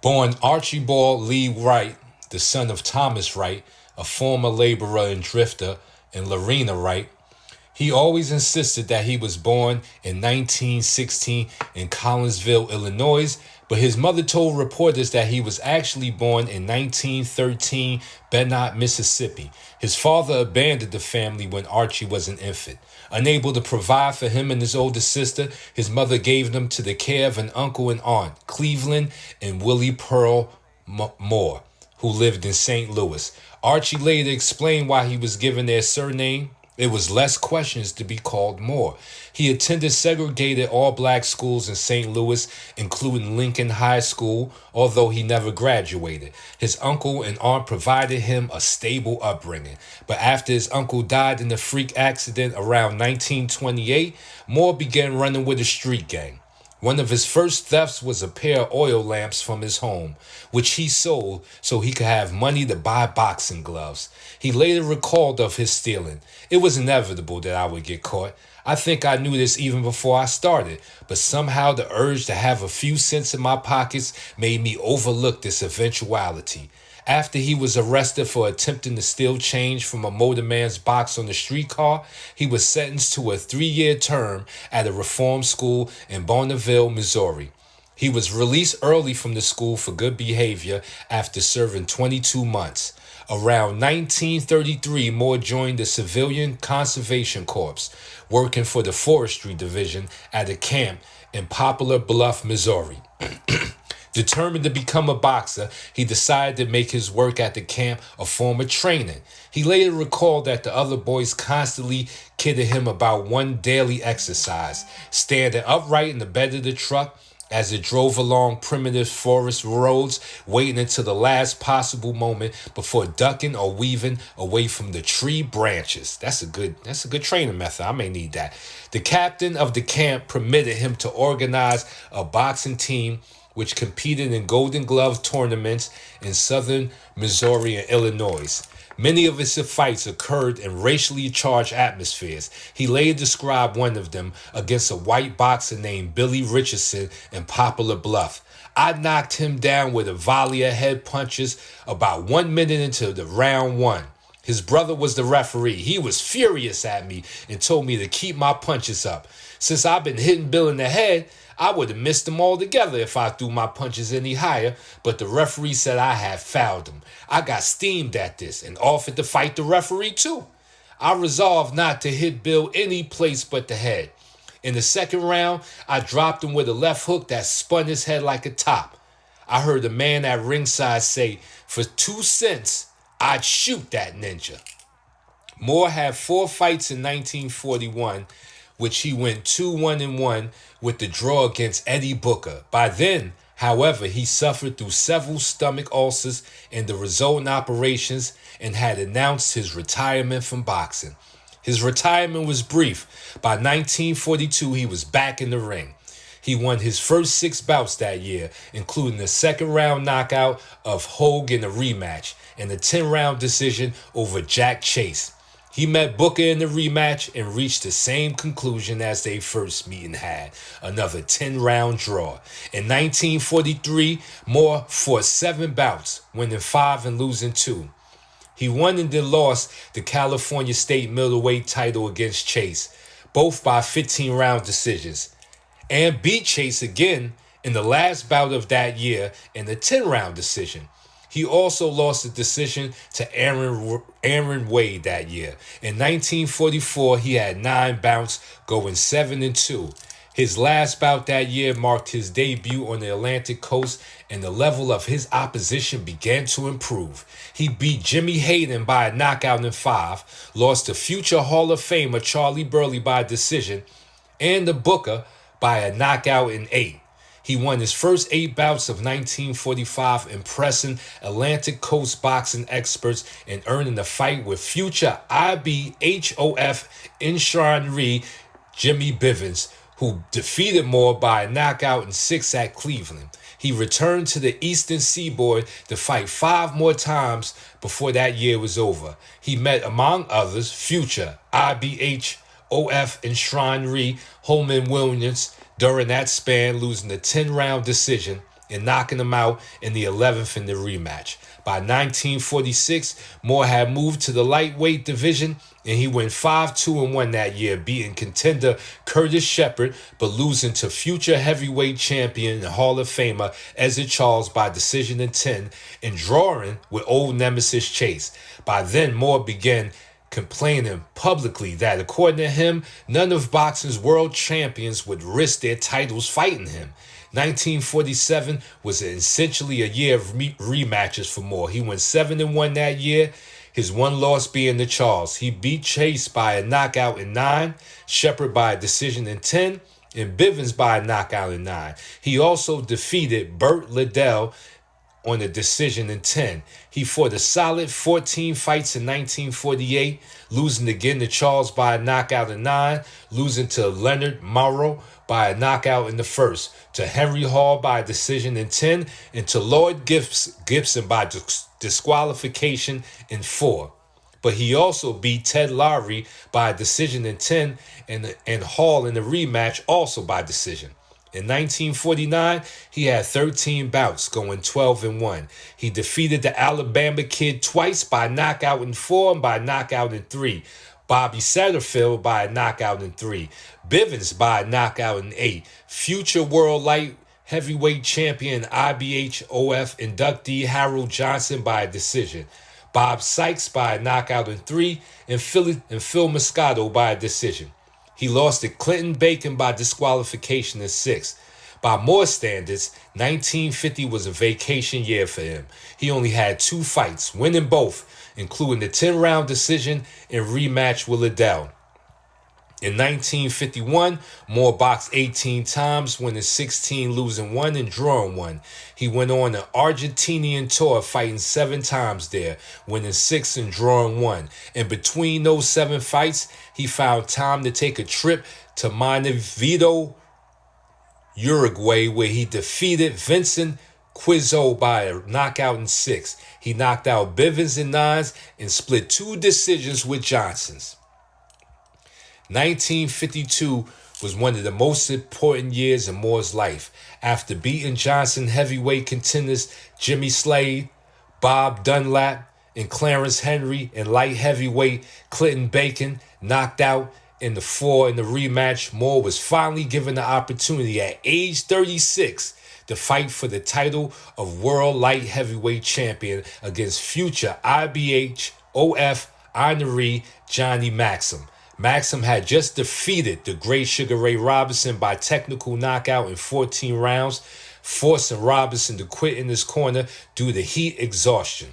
Born Archibald Lee Wright, the son of Thomas Wright, a former laborer and drifter, and Lorena Wright, he always insisted that he was born in 1916 in Collinsville, Illinois, but his mother told reporters that he was actually born in 1913, Bennett, Mississippi. His father abandoned the family when Archie was an infant. Unable to provide for him and his older sister, his mother gave them to the care of an uncle and aunt, Cleveland and Willie Pearl Moore, who lived in St. Louis. Archie later explained why he was given their surname. It was less questions to be called Moore. He attended segregated all-black schools in St. Louis, including Lincoln High School, although he never graduated. His uncle and aunt provided him a stable upbringing. But after his uncle died in a freak accident around 1928, Moore began running with a street gang. One of his first thefts was a pair of oil lamps from his home, which he sold so he could have money to buy boxing gloves. He later recalled of his stealing. It was inevitable that I would get caught. I think I knew this even before I started, but somehow the urge to have a few cents in my pockets made me overlook this eventuality. After he was arrested for attempting to steal change from a motorman's box on the streetcar, he was sentenced to a 3-year term at a reform school in Bonneville, Missouri. He was released early from the school for good behavior after serving 22 months. Around 1933, Moore joined the Civilian Conservation Corps, working for the Forestry Division at a camp in Poplar Bluff, Missouri. Determined to become a boxer, he decided to make his work at the camp a form of training. He later recalled that the other boys constantly kidded him about one daily exercise, standing upright in the bed of the truck as it drove along primitive forest roads, waiting until the last possible moment before ducking or weaving away from the tree branches. That's a good training method. I may need that. The captain of the camp permitted him to organize a boxing team which competed in Golden Glove tournaments in southern Missouri and Illinois. Many of his fights occurred in racially charged atmospheres. He later described one of them against a white boxer named Billy Richardson in Poplar Bluff. I knocked him down with a volley of head punches about 1 minute into the round one. His brother was the referee. He was furious at me and told me to keep my punches up. Since I've been hitting Bill in the head, I would have missed them altogether if I threw my punches any higher, but the referee said I had fouled him. I got steamed at this and offered to fight the referee too. I resolved not to hit Bill any place but the head. In the second round, I dropped him with a left hook that spun his head like a top. I heard the man at ringside say, "For 2 cents, I'd shoot that ninja." Moore had 4 fights in 1941, which he went 2-1-1 with the draw against Eddie Booker. By then, however, he suffered through several stomach ulcers and the resultant operations and had announced his retirement from boxing. His retirement was brief. By 1942, he was back in the ring. He won his first 6 bouts that year, including a second-round knockout of Hogue in a rematch and a 10-round decision over Jack Chase. He met Booker in the rematch and reached the same conclusion as their first meeting had, another 10-round draw. In 1943, Moore fought 7 bouts, winning 5 and losing 2. He won and then lost the California State middleweight title against Chase, both by 15-round decisions, and beat Chase again in the last bout of that year in a 10-round decision. He also lost the decision to Aaron Wade that year. In 1944, he had 9 bouts, going 7-2. His last bout that year marked his debut on the Atlantic coast, and the level of his opposition began to improve. He beat Jimmy Hayden by a knockout in 5, lost to future Hall of Famer Charlie Burley by decision, and to Booker by a knockout in 8. He won his first 8 bouts of 1945, impressing Atlantic Coast boxing experts and earning a fight with future IBHOF enshrinee Jimmy Bivens, who defeated Moore by a knockout in 6 at Cleveland. He returned to the Eastern Seaboard to fight 5 more times before that year was over. He met, among others, future IBHOF enshrinee Holman Williams during that span, losing a 10-round decision. and knocking him out in the 11th in the rematch. By 1946, Moore had moved to the lightweight division, and he went 5-2-1 that year, beating contender Curtis Shepard, but losing to future heavyweight champion and Hall of Famer Ezra Charles by decision in 10, and drawing with old nemesis Chase. By then, Moore began complaining publicly that, according to him, none of boxing's world champions would risk their titles fighting him. 1947 was essentially a year of rematches for Moore. He went 7-1 that year, his one loss being to Charles. He beat Chase by a knockout in 9, Shepard by a decision in 10, and Bivens by a knockout in 9. He also defeated Burt Liddell on a decision in 10. He fought a solid 14 fights in 1948, losing again to Charles by a knockout in 9, losing to Leonard Morrow by a knockout in the first, to Henry Hall by a decision in 10, and to Lloyd Gibson by disqualification in 4. But he also beat Ted Lowry by a decision in 10, and Hall in the rematch also by decision. In 1949, he had 13 bouts, going 12-1. He defeated the Alabama Kid twice by knockout in 4 and by knockout in 3. Bobby Satterfield by a knockout in 3. Bivens by a knockout in 8. Future world light heavyweight champion IBHOF inductee Harold Johnson by a decision. Bob Sykes by a knockout in 3. And Phil Moscato by a decision. He lost to Clinton Bacon by disqualification in 6. By Moore standards, 1950 was a vacation year for him. He only had 2 fights, winning both, including the 10-round decision and rematch with Liddell. In 1951, Moore boxed 18 times, winning 16, losing 1, and drawing 1. He went on an Argentinian tour, fighting 7 times there, winning 6 and drawing 1. And between those 7 fights, he found time to take a trip to Montevideo, Uruguay, where he defeated Vincent Quizzo by a knockout in 6. He knocked out Bivens in 9s and split 2 decisions with Johnson's. 1952 was one of the most important years in Moore's life. After beating Johnson heavyweight contenders Jimmy Slade, Bob Dunlap, and Clarence Henry, and light heavyweight Clinton Bacon knocked out in the 4 in the rematch, Moore was finally given the opportunity at age 36 to fight for the title of World Light Heavyweight Champion against future IBHOF honoree Johnny Maxim. Maxim had just defeated the great Sugar Ray Robinson by technical knockout in 14 rounds, forcing Robinson to quit in his corner due to heat exhaustion.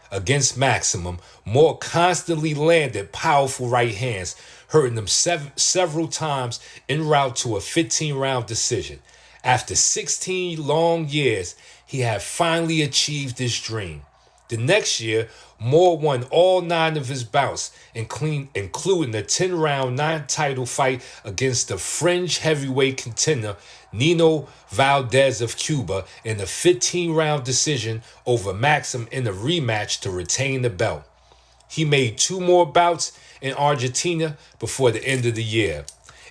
Against Maximum, Moore constantly landed powerful right hands, hurting him several times en route to a 15-round decision. After 16 long years, he had finally achieved his dream. The next year, Moore won all 9 of his bouts, including the 10-round non-title fight against the fringe heavyweight contender Nino Valdez of Cuba, and a 15-round decision over Maxim in a rematch to retain the belt. He made 2 more bouts in Argentina before the end of the year.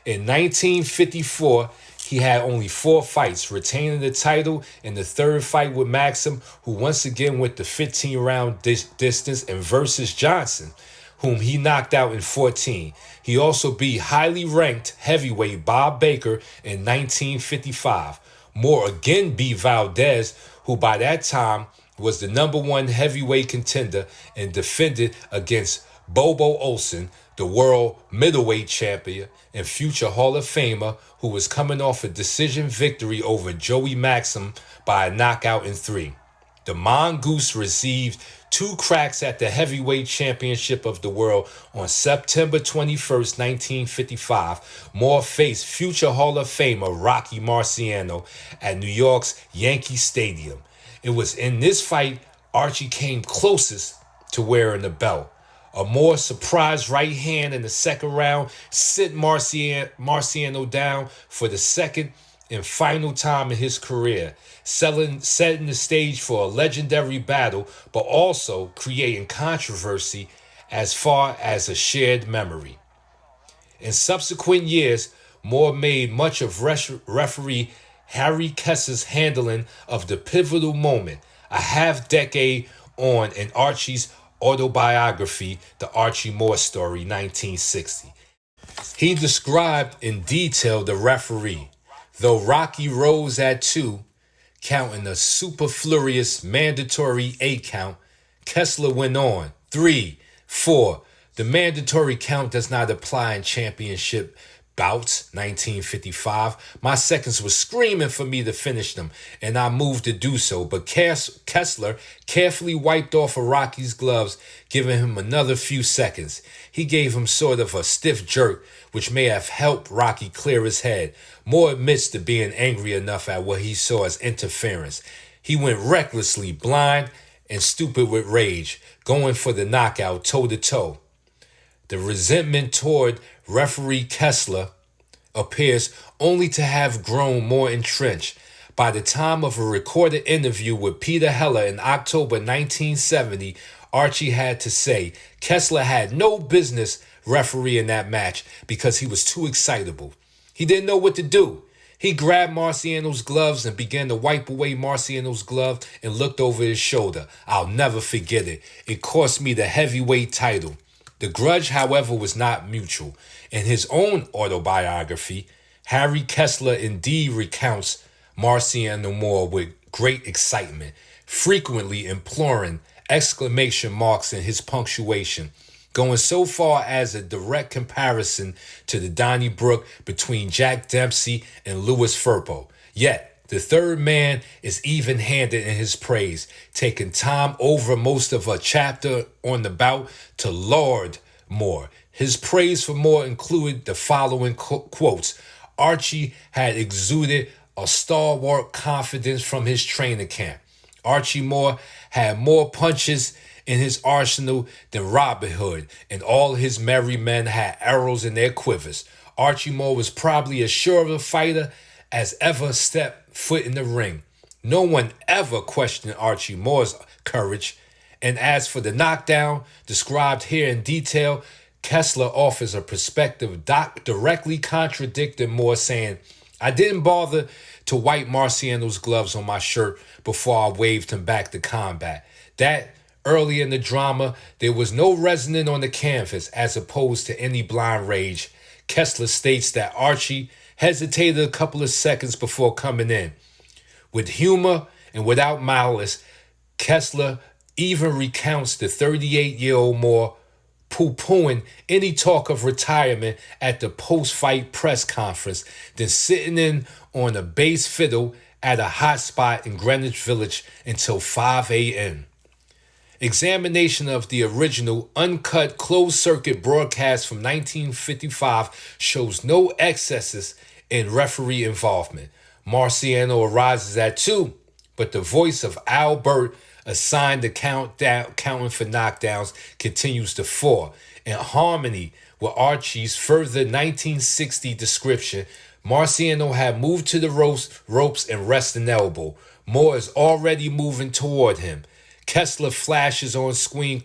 In 1954, he had only 4 fights, retaining the title in the 3rd fight with Maxim, who once again went the 15-round distance, and versus Johnson, whom he knocked out in 14. He also beat highly ranked heavyweight Bob Baker in 1955. Moore again beat Valdez, who by that time was the #1 heavyweight contender, and defended against Bobo Olsen, the world middleweight champion and future Hall of Famer, who was coming off a decision victory over Joey Maxim by a knockout in 3. The Mongoose received 2 cracks at the heavyweight championship of the world on September 21st, 1955. Moore faced future Hall of Famer Rocky Marciano at New York's Yankee Stadium. It was in this fight Archie came closest to wearing the belt. A Moore surprise right hand in the 2nd round sent Marciano down for the 2nd and final time in his career, setting the stage for a legendary battle, but also creating controversy as far as a shared memory. In subsequent years, Moore made much of referee Harry Kessler's handling of the pivotal moment, a half-decade on in Archie's autobiography, The Archie Moore Story, 1960. He described in detail the referee. Though Rocky rose at 2, counting a superfluous mandatory 8 count, Kessler went on 3, 4. The mandatory count does not apply in championship bouts, 1955. My seconds were screaming for me to finish them, and I moved to do so. But Kessler carefully wiped off of Rocky's gloves, giving him another few seconds. He gave him sort of a stiff jerk, which may have helped Rocky clear his head. Moore admits to being angry enough at what he saw as interference. He went recklessly blind and stupid with rage, going for the knockout toe-to-toe. The resentment toward referee Kessler appears only to have grown more entrenched. By the time of a recorded interview with Peter Heller in October 1970, Archie had to say Kessler had no business refereeing that match because he was too excitable. He didn't know what to do. He grabbed Marciano's gloves and began to wipe away Marciano's glove and looked over his shoulder. I'll never forget it. It cost me the heavyweight title. The grudge, however, was not mutual. In his own autobiography, Harry Kessler indeed recounts Marciano Moore with great excitement, frequently imploring exclamation marks in his punctuation, going so far as a direct comparison to the Donnybrook between Jack Dempsey and Louis Firpo. Yet, the third man is even-handed in his praise, taking time over most of a chapter on the bout to laud Moore. His praise for Moore included the following quotes. Archie had exuded a stalwart confidence from his training camp. Archie Moore had more punches in his arsenal than Robin Hood, and all his merry men had arrows in their quivers. Archie Moore was probably as sure of a fighter as ever stepped foot in the ring. No one ever questioned Archie Moore's courage. And as for the knockdown, described here in detail, Kessler offers a perspective directly contradicting Moore, saying, I didn't bother to wipe Marciano's gloves on my shirt before I waved him back to combat. That early in the drama, there was no resonance on the canvas as opposed to any blind rage. Kessler states that Archie hesitated a couple of seconds before coming in. With humor and without malice, Kessler even recounts the 38-year-old Moore poo-pooing any talk of retirement at the post-fight press conference, then sitting in on a bass fiddle at a hot spot in Greenwich Village until 5 a.m. Examination of the original uncut closed-circuit broadcast from 1955 shows no excesses in referee involvement. Marciano arises at 2, but the voice of Albert, assigned to counting for knockdowns, continues to 4. In harmony with Archie's further 1960 description, Marciano had moved to the ropes and rest an elbow. Moore is already moving toward him. Kessler flashes on screen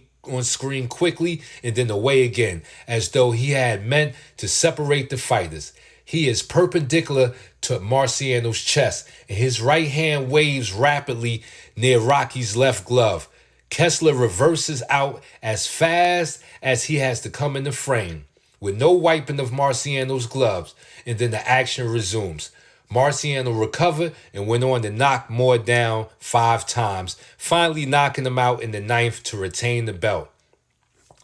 quickly and then away again, as though he had meant to separate the fighters. He is perpendicular to Marciano's chest, and his right hand waves rapidly near Rocky's left glove. Kessler reverses out as fast as he has to come in the frame, with no wiping of Marciano's gloves, and then the action resumes. Marciano recovered and went on to knock Moore down 5 times, finally knocking him out in the 9th to retain the belt.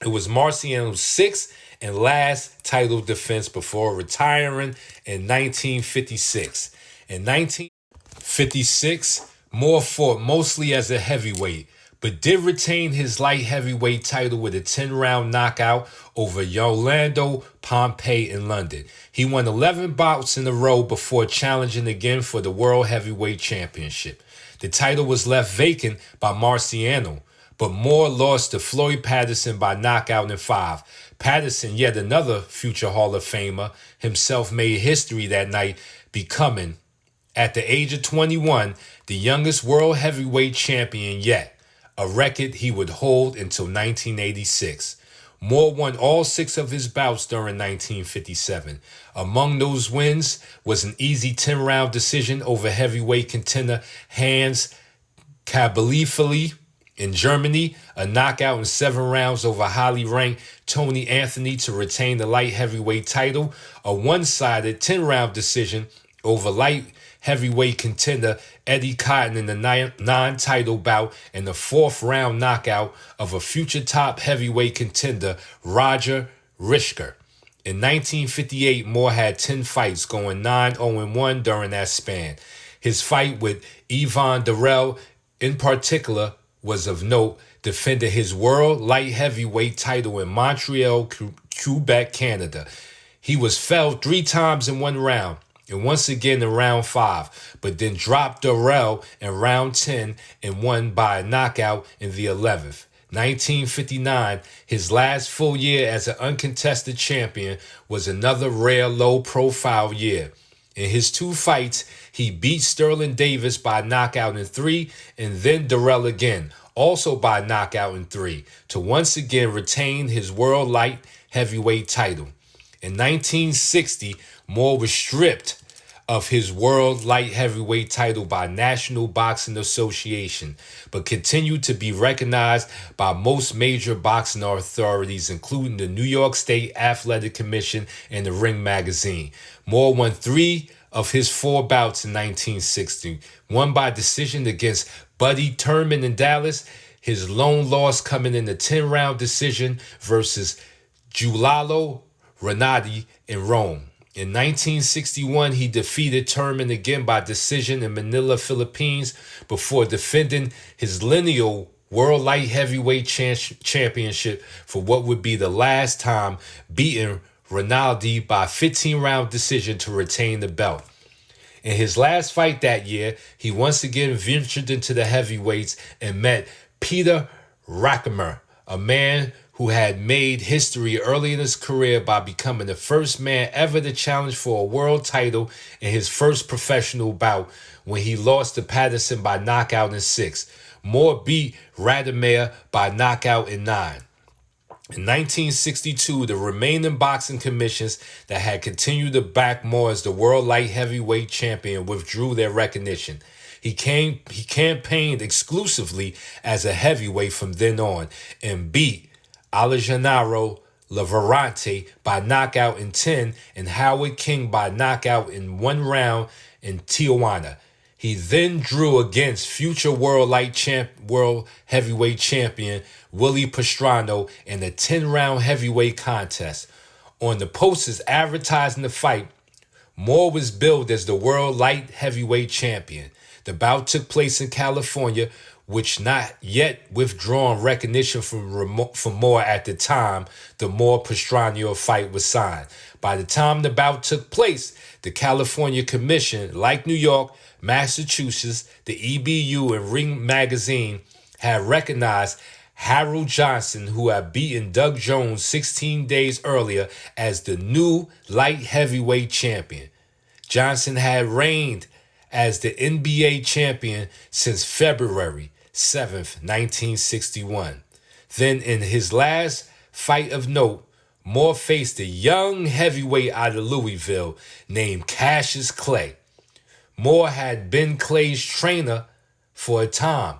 It was Marciano's 6th and last title defense before retiring in 1956. In 1956, Moore fought mostly as a heavyweight, but did retain his light heavyweight title with a 10-round knockout over Yolando Pompey in London. He won 11 bouts in a row before challenging again for the World Heavyweight Championship. The title was left vacant by Marciano, but Moore lost to Floyd Patterson by knockout in 5. Patterson, yet another future Hall of Famer, himself made history that night, becoming, at the age of 21, the youngest world heavyweight champion yet, a record he would hold until 1986. Moore won all 6 of his bouts during 1957. Among those wins was an easy 10-round decision over heavyweight contender Hans Kabalifali in Germany, a knockout in 7 rounds over highly ranked Tony Anthony to retain the light heavyweight title, a one-sided 10-round decision over light heavyweight contender Eddie Cotton in the non-title bout, and the 4th-round knockout of a future top heavyweight contender Roger Richter. In 1958, Moore had 10 fights, going 9-0-1 during that span. His fight with Yvon Darrell, in particular, was of note, defended his world light heavyweight title in Montreal, Quebec, Canada. He was felled 3 times in 1 round, and once again in round 5, but then dropped Darrell in round 10 and won by a knockout in the 11th. 1959, his last full year as an uncontested champion, was another rare low-profile year. In his 2 fights, he beat Sterling Davis by knockout in 3 and then Darrell again, also by knockout in 3, to once again retain his world light heavyweight title. In 1960, Moore was stripped of his world light heavyweight title by National Boxing Association, but continued to be recognized by most major boxing authorities, including the New York State Athletic Commission and the Ring magazine. Moore won 3 of his 4 bouts in 1960, one by decision against Buddy Turman in Dallas, his lone loss coming in a 10-round decision versus Giulio Rinaldi in Rome. In 1961, he defeated Turman again by decision in Manila, Philippines, before defending his lineal World Light Heavyweight Championship for what would be the last time, beating Rinaldi by 15-round decision to retain the belt. In his last fight that year, he once again ventured into the heavyweights and met Peter Rackheimer, a man who had made history early in his career by becoming the first man ever to challenge for a world title in his first professional bout when he lost to Patterson by knockout in 6. Moore beat Rackheimer by knockout in 9. In 1962, the remaining boxing commissions that had continued to back Moore as the world light heavyweight champion withdrew their recognition. He campaigned exclusively as a heavyweight from then on and beat Alejandro Lavarante by knockout in 10 and Howard King by knockout in 1 round in Tijuana. He then drew against future world heavyweight champion Willie Pastrana in a 10-round heavyweight contest. On the posters advertising the fight, Moore was billed as the world light heavyweight champion. The bout took place in California, which not yet withdrawn recognition from Moore at the time the Moore-Pastrana fight was signed. By the time the bout took place, the California Commission, like New York, Massachusetts, the EBU, and Ring magazine, had recognized Harold Johnson, who had beaten Doug Jones 16 days earlier, as the new light heavyweight champion. Johnson had reigned as the NBA champion since February 7th, 1961. Then in his last fight of note, Moore faced a young heavyweight out of Louisville named Cassius Clay. Moore had been Clay's trainer for a time,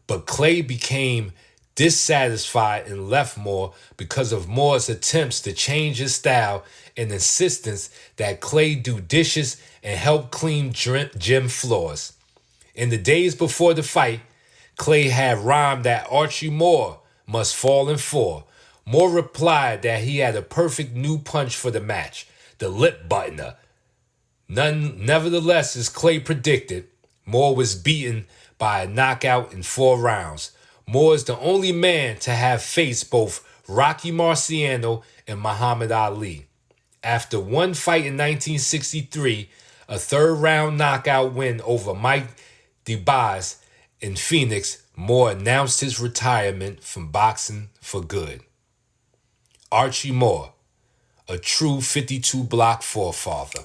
but Clay became dissatisfied and left Moore because of Moore's attempts to change his style and insistence that Clay do dishes and help clean gym floors. In the days before the fight, Clay had rhymed that Archie Moore must fall in 4. Moore replied that he had a perfect new punch for the match, the lip buttoner. Nevertheless, as Clay predicted, Moore was beaten by a knockout in 4 rounds. Moore is the only man to have faced both Rocky Marciano and Muhammad Ali. After one fight in 1963, a 3rd-round knockout win over Mike DeBaz in Phoenix, Moore announced his retirement from boxing for good. Archie Moore, a true 52 block forefather.